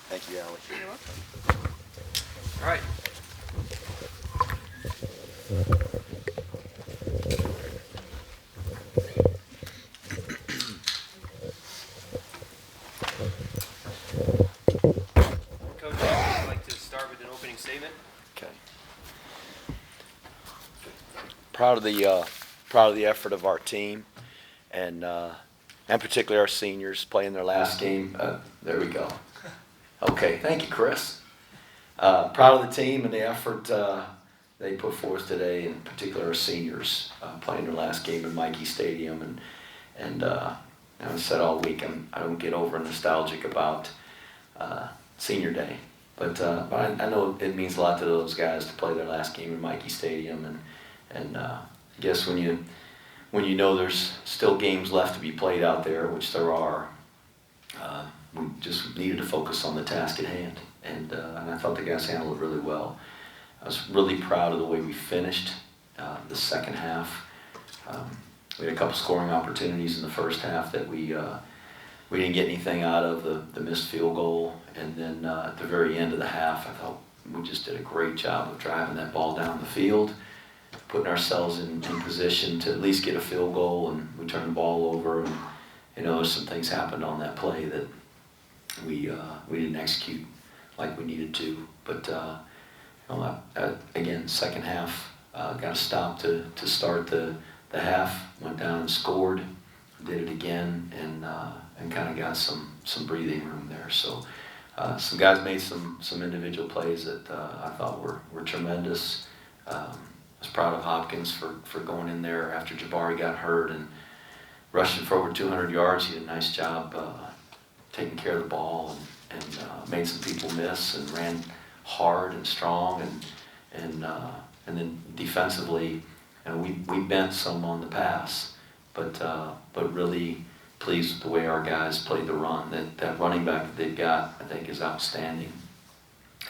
Thank you, Allie. You're welcome. All right. Coach, I'd like to start with an opening statement. Okay. Proud of the effort of our team, and particularly our seniors playing their last game. There we go. Okay, thank you, Chris. Proud of the team and the effort they put forth today, in particular our seniors playing their last game in Mikey Stadium, and I've said all week I don't get over nostalgic about Senior Day, but I know it means a lot to those guys to play their last game in Mikey Stadium, and I guess when you know there's still games left to be played out there, which there are, we just needed to focus on the task at hand, and I thought the guys handled it really well. I was really proud of the way we finished the second half. We had a couple scoring opportunities in the first half that we didn't get anything out of, the missed field goal, and then at the very end of the half, I thought we just did a great job of driving that ball down the field, putting ourselves in position to at least get a field goal, and we turned the ball over, and there's some things happened on that play that we didn't execute like we needed to, but again, second half, got a stop to start the half, went down and scored, did it again, and kind of got some breathing room there. So some guys made some individual plays that I thought were tremendous. I was proud of Hopkins for going in there after Jabari got hurt and rushing for over 200 yards. He did a nice job taking care of the ball and made some people miss and ran hard and strong, and then defensively, we bent some on the pass, but really pleased with the way our guys played the run. That running back that they've got, I think, is outstanding,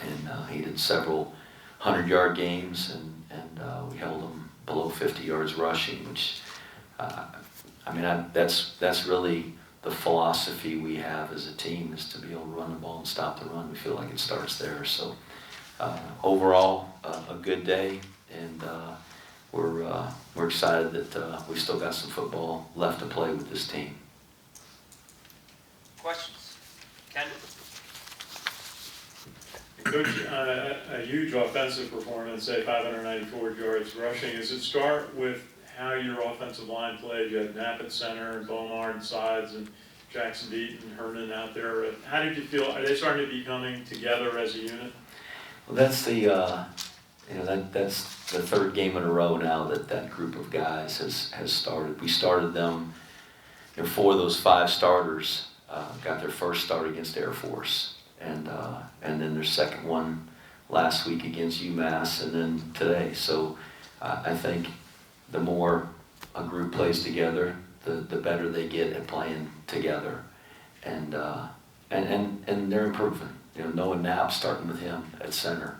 and he did several 100-yard games, and we held him below 50 yards rushing, which that's really the philosophy we have as a team, is to be able to run the ball and stop the run. We feel like it starts there. So overall, a good day, and we're excited that we've still got some football left to play with this team. Questions? Ken? Coach, a huge offensive performance, say 594 yards rushing. Does it start with how your offensive line played? You had Knapp at center, and Bomar and sides, and Jackson Deaton and Hernan out there. How did you feel? Are they starting to be coming together as a unit? Well, that's that's the third game in a row now that group of guys has started. We started them. 4 of those 5 starters got their first start against Air Force, and then their second one last week against UMass, and then today. So I think the more a group plays together, the better they get at playing together, and they're improving. Noah Knapp, starting with him at center,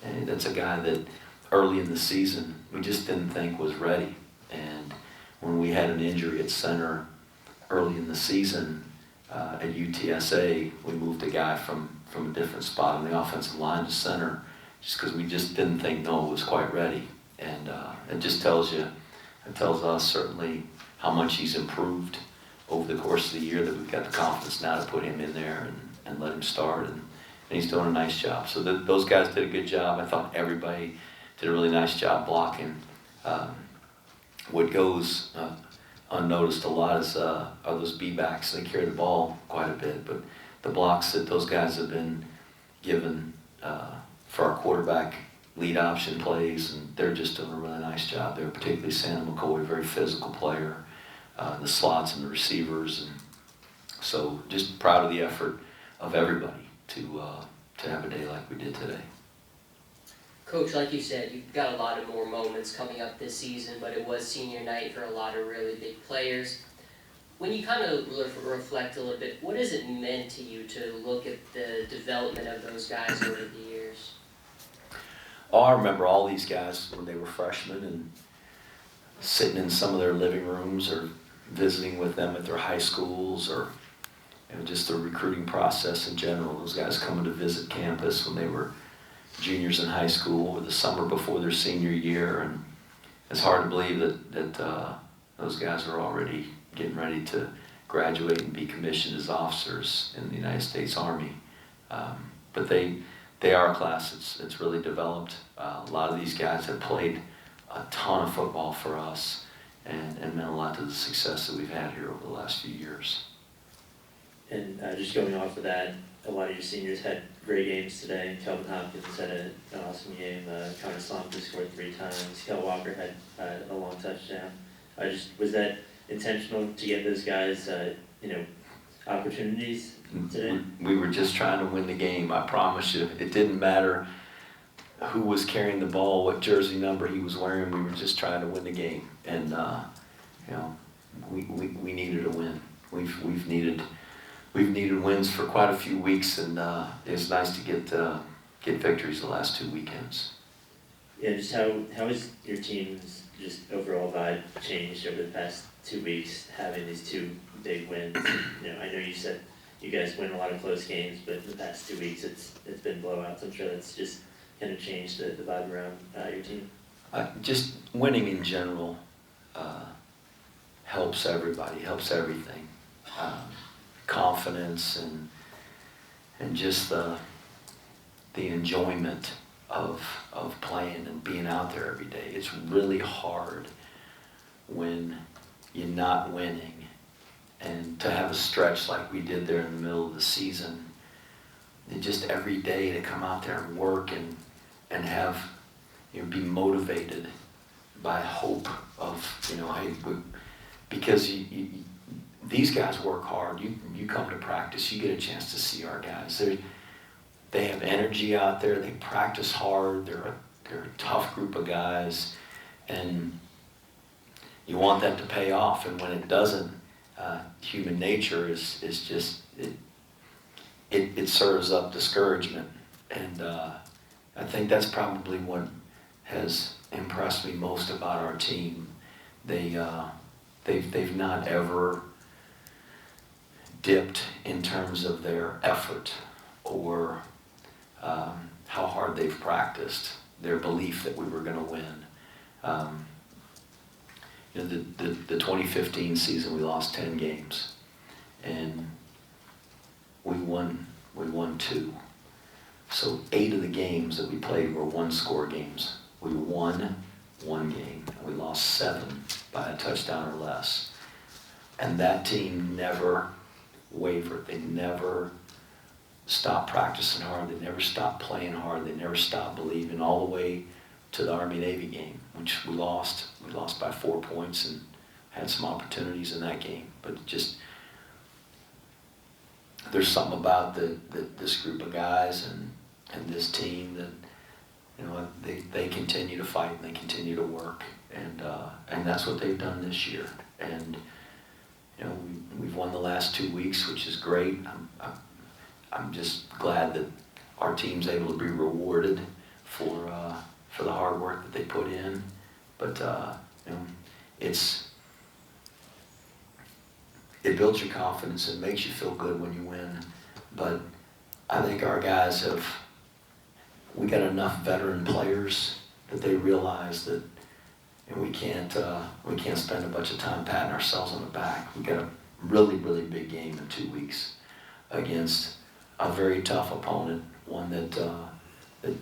and that's a guy that early in the season we just didn't think was ready, and when we had an injury at center early in the season at UTSA, we moved a guy from a different spot on the offensive line to center, just because we just didn't think Noah was quite ready, and it just tells us certainly how much he's improved over the course of the year, that we've got the confidence now to put him in there and let him start, and he's doing a nice job. So those guys did a good job. I thought everybody did a really nice job blocking. What goes unnoticed a lot are those B-backs. They carry the ball quite a bit, but the blocks that those guys have been given for our quarterback lead option plays, and they're just doing a really nice job there, particularly Santa McCoy, a very physical player, the slots and the receivers, and so just proud of the effort of everybody to have a day like we did today. Coach, like you said, you've got a lot of more moments coming up this season, but it was senior night for a lot of really big players. When you kind of reflect a little bit, what has it meant to you to look at the development of those guys over the years? Oh, I remember all these guys when they were freshmen and sitting in some of their living rooms or visiting with them at their high schools, just the recruiting process in general. Those guys coming to visit campus when they were juniors in high school or the summer before their senior year, and it's hard to believe that those guys are already getting ready to graduate and be commissioned as officers in the United States Army. But they are a class that's really developed. A lot of these guys have played a ton of football for us and meant a lot to the success that we've had here over the last few years. And just going off of that, a lot of your seniors had great games today. Kelvin Hopkins had an awesome game. Connor Slomka scored 3 times. Kel Walker had a long touchdown. Was that intentional to get those guys, opportunities today? We were just trying to win the game. I promise you, it didn't matter who was carrying the ball, what jersey number he was wearing. We were just trying to win the game, and we needed a win. We've needed wins for quite a few weeks, and it's nice to get victories the last 2 weekends. Yeah, just how has your team's just overall vibe changed over the past 2 weeks, having these 2 big wins? I know you said you guys win a lot of close games, but in the past 2 weeks it's been blowouts. I'm sure that's just kind of changed the vibe around your team. Just winning in general helps everybody, helps everything. Confidence and just the enjoyment of playing and being out there every day. It's really hard when you're not winning, and to have a stretch like we did there in the middle of the season, and just every day to come out there and work and have be motivated by hope of because these guys work hard. You come to practice, you get a chance to see our guys. They have energy out there. They practice hard. They're a tough group of guys, and you want that to pay off. And when it doesn't, human nature is just it serves up discouragement. And I think that's probably what has impressed me most about our team. They've not ever dipped in terms of their effort or how hard they've practiced, their belief that we were going to win. The 2015 season, we lost 10 games, and we won 2. So 8 of the games that we played were 1-score games. We won 1 game, and we lost 7 by a touchdown or less. And that team never wavered. They never stopped practicing hard. They never stopped playing hard. They never stopped believing, all the way to the Army-Navy game, which we lost. We lost by 4 points and had some opportunities in that game. But just, there's something about this group of guys and this team that, they continue to fight and they continue to work. And that's what they've done this year. And, we've won the last 2 weeks, which is great. I'm just glad that our team's able to be rewarded for the hard work that they put in. But it builds your confidence and makes you feel good when you win. But I think our guys we got enough veteran players that they realize that we can't spend a bunch of time patting ourselves on the back. We got a really, really big game in 2 weeks against a very tough opponent, one that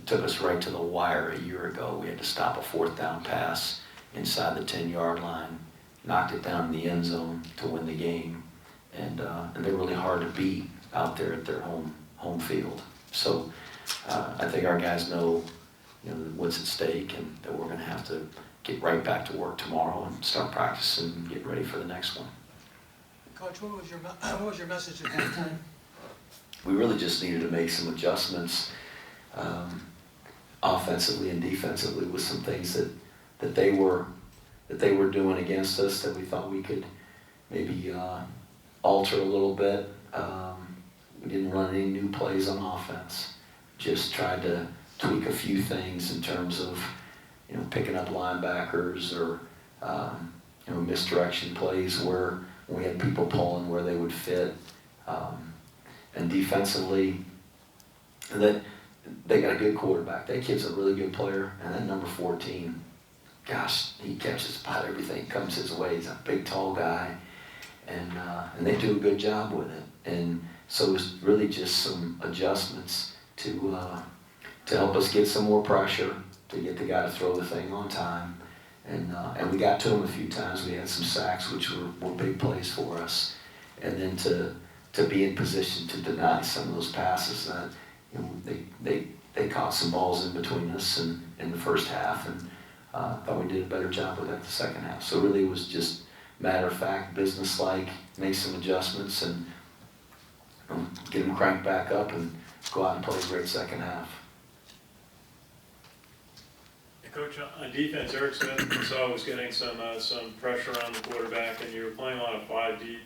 took us right to the wire a year ago. We had to stop a 4th down pass inside the 10-yard line, knocked it down in the end zone to win the game, and they're really hard to beat out there at their home field. So I think our guys know what's at stake, and that we're going to have to get right back to work tomorrow and start practicing and get ready for the next one. Coach, what was your message at halftime? We really just needed to make some adjustments offensively and defensively with some things that they were doing against us that we thought we could maybe alter a little bit. We didn't run any new plays on offense. Just tried to tweak a few things in terms of picking up linebackers or misdirection plays where we had people pulling where they would fit. And defensively, that they got a good quarterback. That kid's a really good player, and that number 14, gosh, he catches about everything comes his way. He's a big, tall guy, and they do a good job with it. And so it's really just some adjustments to help us get some more pressure, to get the guy to throw the thing on time. And we got to him a few times. We had some sacks, which were big plays for us. And then to be in position to deny some of those passes that, you know, they caught some balls in between us in the first half, and thought we did a better job with that the second half. So really it was just matter of fact, business-like, make some adjustments and get them cranked back up and go out and play a great second half. Coach, on defense, Eric Smith was getting some pressure on the quarterback, and you were playing a lot of 5 deep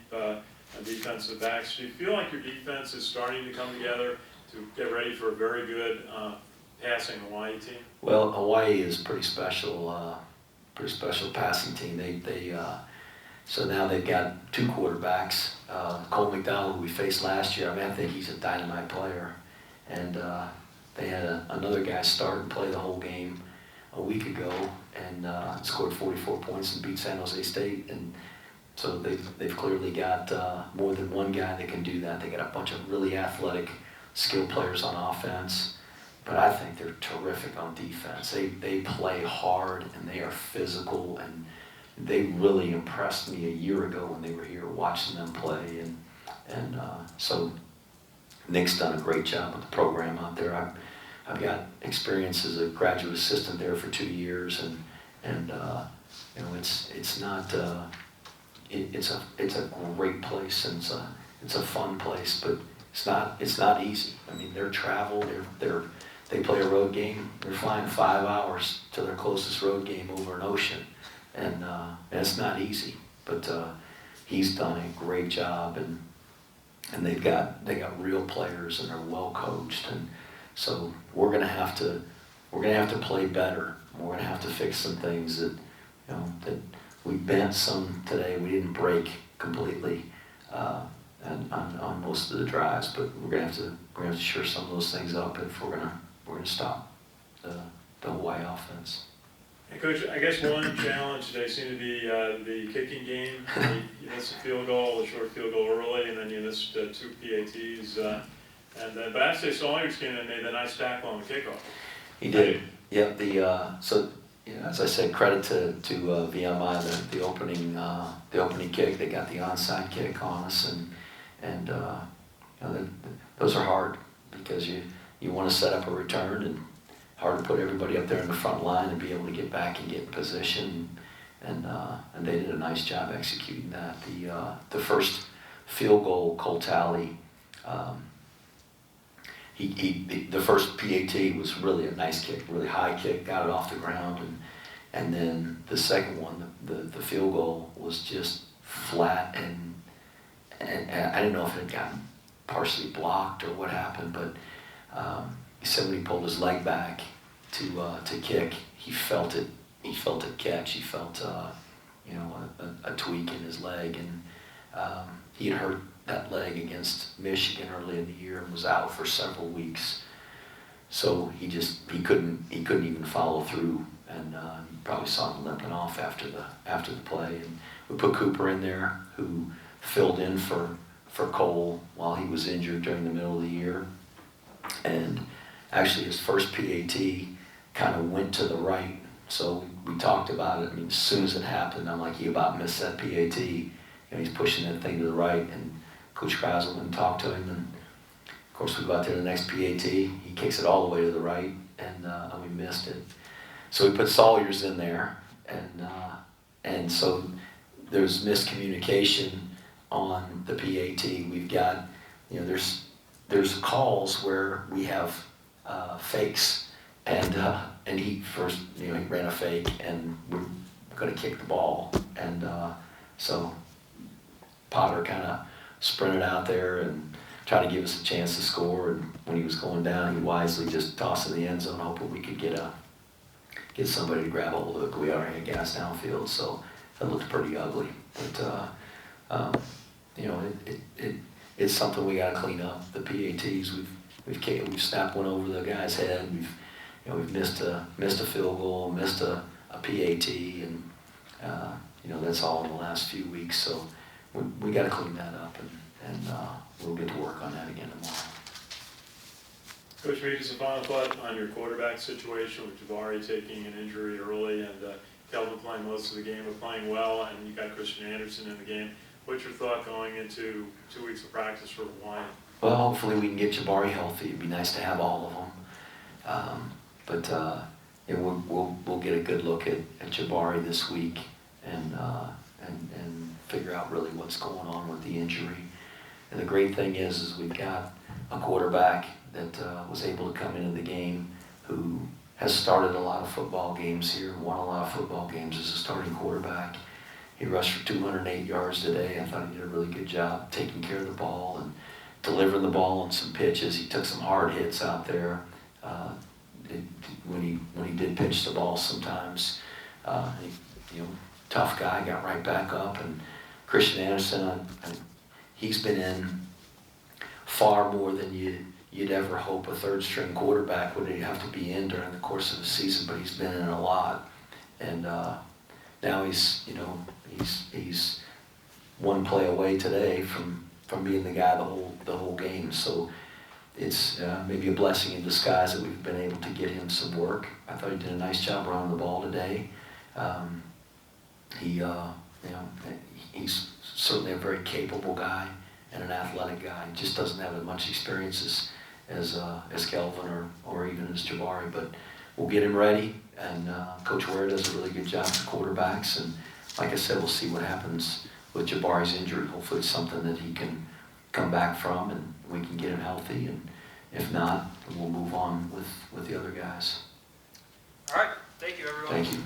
defensive backs. Do you feel like your defense is starting to come together to get ready for a very good passing Hawaii team? Well, Hawaii is pretty special passing team. So now they've got 2 quarterbacks. Cole McDonald, who we faced last year, I think he's a dynamite player. And they had another guy start and play the whole game a week ago, and scored 44 points and beat San Jose State. And so they've clearly got more than one guy that can do that. They got a bunch of really athletic, skilled players on offense, but I think they're terrific on defense. They play hard and they are physical, and they really impressed me a year ago when they were here watching them play. And so Nick's done a great job with the program out there. I've got experience as a graduate assistant there for 2 years, and you know, it's not it's a great place, and it's a fun place, but it's not easy. I mean, their travel, they play a road game. They're flying 5 hours to their closest road game over an ocean, and it's not easy. But he's done a great job, and they got real players, and they're well coached, and so we're gonna have to play better. We're gonna have to fix some things that, you know, that we bent some today. We didn't break completely on most of the drives, but we're gonna have to shore some of those things up if we're gonna stop the Hawaii offense. Hey, Coach, I guess one challenge today seemed to be the kicking game. You missed a field goal, a short field goal early, and then you missed 2 PATs. And then Bassett Sawyers came in and made a nice tackle on the kickoff. He did. Yep. So you know, as I said, credit to VMI, the opening kick. They got the onside kick on us, and you know, those are hard because you want to set up a return, and hard to put everybody up there in the front line and be able to get back and get in position. And they did a nice job executing that. The first field goal, Cole Talley, the first PAT was really a nice kick, really high kick, got it off the ground, and then the second one, the field goal was just flat, and I didn't know if it had gotten partially blocked or what happened, but somebody pulled his leg back to kick. He felt it catch. He felt you know, a tweak in his leg, and he had hurt that leg against Michigan early in the year and was out for several weeks. So he couldn't even follow through, and you probably saw him limping off after the play. And we put Cooper in there, who filled in for Cole while he was injured during the middle of the year. And actually his first PAT kind of went to the right. So we talked about it. I mean, as soon as it happened, I'm like, he about missed that PAT. You know, he's pushing that thing to the right, and Coach Kraetzer went and talked to him, and of course we go out there to the next PAT. He kicks it all the way to the right, and we missed it. So we put Sawyers in there, and so there's miscommunication on the PAT. We've got, you know, there's calls where we have fakes, and he first, you know, he ran a fake, and we're going to kick the ball, and so Potter kind of sprinted out there and tried to give us a chance to score, and when he was going down, he wisely just tossed in the end zone, hoping we could get somebody to grab hold of it. We already had gas downfield, so it looked pretty ugly. But you know, it's something we gotta clean up. The PATs, we've snapped one over the guy's head. We've missed a field goal, missed a PAT, and that's all in the last few weeks. So we got to clean that up, and we'll get to work on that again tomorrow. Coach, maybe just a final thought on your quarterback situation with Jabari taking an injury early and Kelvin playing most of the game but playing well, and you got Christian Anderson in the game. What's your thought going into 2 weeks of practice for Hawaiian? Well, hopefully we can get Jabari healthy. It'd be nice to have all of them. We'll get a good look at Jabari this week and figure out really what's going on with the injury. And the great thing is we've got a quarterback that was able to come into the game who has started a lot of football games here, won a lot of football games as a starting quarterback. He rushed for 208 yards today. I thought he did a really good job taking care of the ball and delivering the ball on some pitches. He took some hard hits out there when he did pitch the ball sometimes. Tough guy, got right back up. And Christian Anderson, he's been in far more than you'd ever hope a third-string quarterback would have to be in during the course of the season, but he's been in a lot. And now he's one play away today from being the guy the whole game. So it's maybe a blessing in disguise that we've been able to get him some work. I thought he did a nice job running the ball today. He's certainly a very capable guy and an athletic guy. He just doesn't have as much experience as Kelvin or even as Jabari, but we'll get him ready. And Coach Ware does a really good job with quarterbacks. And like I said, we'll see what happens with Jabari's injury. Hopefully it's something that he can come back from and we can get him healthy. And if not, we'll move on with the other guys. All right, thank you, everyone. Thank you.